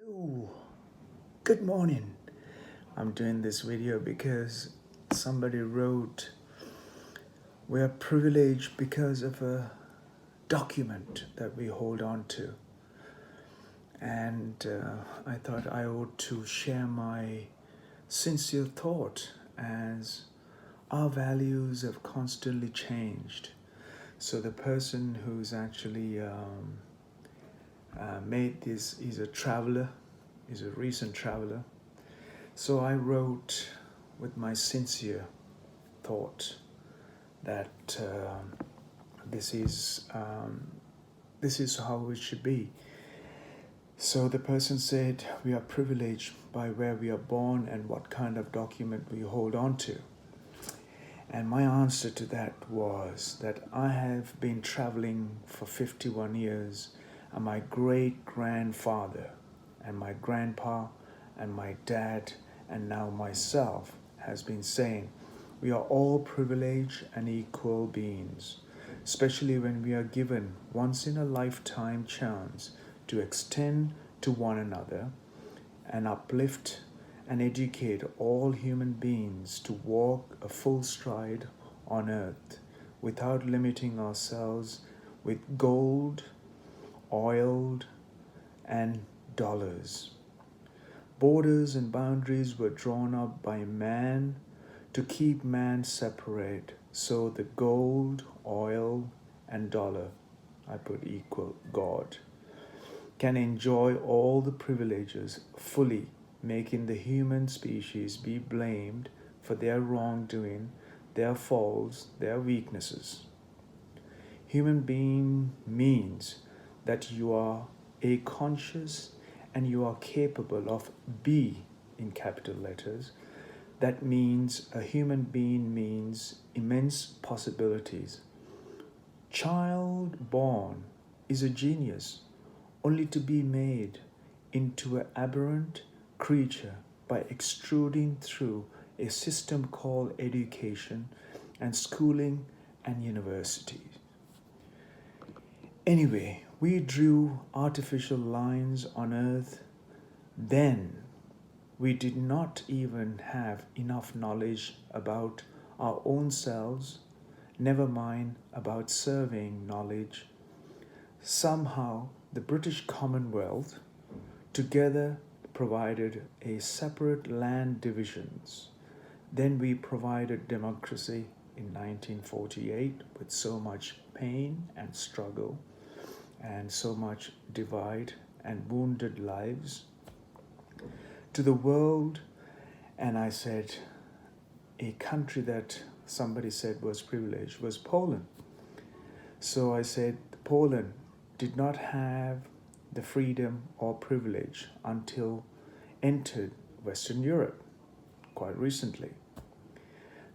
Ooh, good morning. I'm doing this video because somebody wrote, we are privileged because of a document that we hold on to. And I thought I ought to share my sincere thought as our values have constantly changed. So the person who's actually made this is a traveler, is a recent traveler. So I wrote with my sincere thought that this is how it should be. So the person said, we are privileged by where we are born and what kind of document we hold on to. And my answer to that was that I have been traveling for 51 years, and my great grandfather and my grandpa and my dad and now myself has been saying we are all privileged and equal beings, especially when we are given once in a lifetime chance to extend to one another and uplift and educate all human beings to walk a full stride on earth without limiting ourselves with gold, oil, and dollars. Borders and boundaries were drawn up by man to keep man separate, so the gold, oil, and dollar, I put equal God, can enjoy all the privileges fully, making the human species be blamed for their wrongdoing, their faults, their weaknesses. Human being means that you are a conscious and you are capable of be in capital letters. That means a human being means immense possibilities. Child born is a genius, only to be made into an aberrant creature by extruding through a system called education and schooling and universities. Anyway, we drew artificial lines on earth. Then we did not even have enough knowledge about our own selves, never mind about serving knowledge. Somehow, the British Commonwealth together provided a separate land divisions. Then we provided democracy in 1948 with so much pain and struggle and so much divide and wounded lives to the world. And I said, a country that somebody said was privileged was Poland. So I said, Poland did not have the freedom or privilege until entered Western Europe quite recently.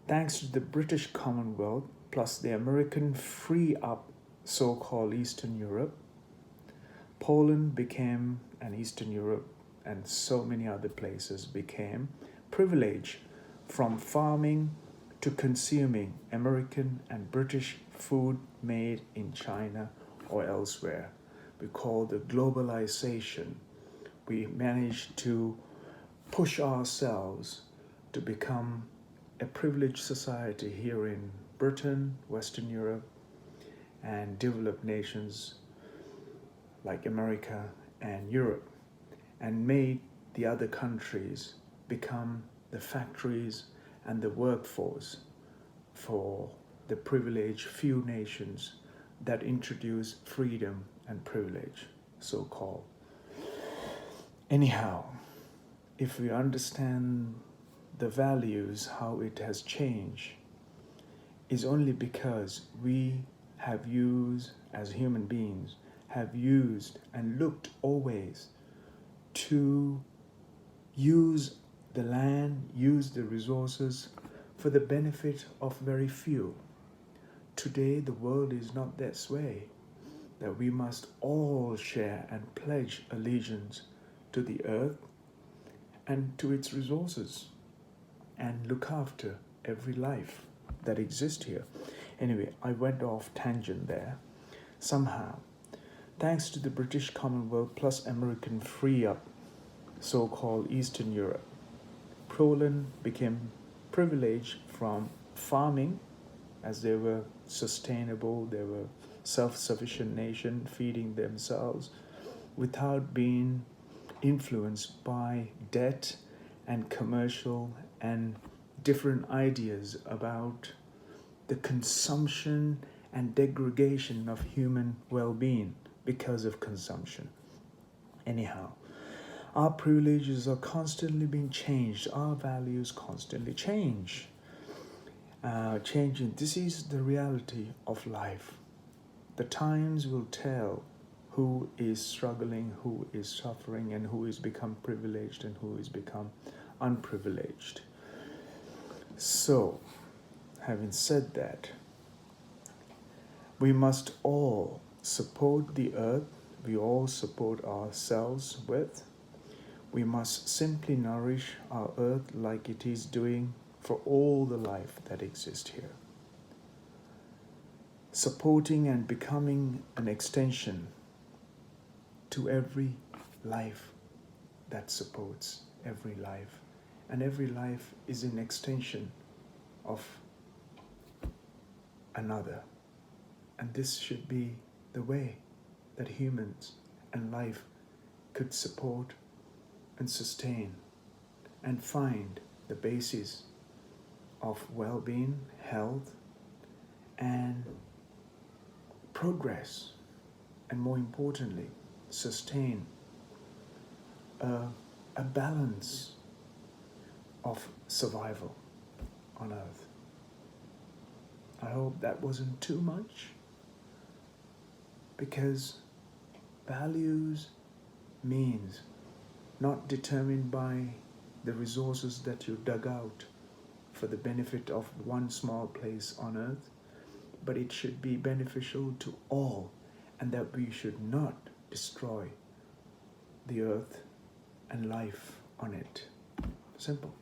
Thanks to the British Commonwealth plus the American free up so-called Eastern Europe, Poland became, and Eastern Europe and so many other places became privileged from farming to consuming American and British food made in China or elsewhere. We call the globalization. We managed to push ourselves to become a privileged society here in Britain, Western Europe, and developed nations like America and Europe, and made the other countries become the factories and the workforce for the privileged few nations that introduce freedom and privilege, so called. Anyhow, if we understand the values, how it has changed, is only because we have used, as human beings, have used and looked always to use the land, use the resources for the benefit of very few. Today, the world is not this way, that we must all share and pledge allegiance to the earth and to its resources and look after every life that exists here. Anyway, I went off tangent there. Somehow, thanks to the British Commonwealth plus American free up so-called Eastern Europe. Poland became privileged from farming, as they were sustainable, they were self-sufficient nation feeding themselves without being influenced by debt and commercial and different ideas about the consumption and degradation of human well-being because of consumption. Anyhow, our privileges are constantly being changed, our values constantly change. Changing. This is the reality of life. The times will tell who is struggling, who is suffering, and who is become privileged and who is become unprivileged. So, having said that, we must all support the earth, we all support ourselves with. We must simply nourish our earth like it is doing for all the life that exists here. Supporting and becoming an extension to every life that supports every life. And every life is an extension of another. And this should be the way that humans and life could support and sustain and find the basis of well-being, health, and progress, and more importantly, sustain a balance of survival on earth. I hope that wasn't too much, because values means not determined by the resources that you dug out for the benefit of one small place on earth, but it should be beneficial to all, and that we should not destroy the earth and life on it. Simple.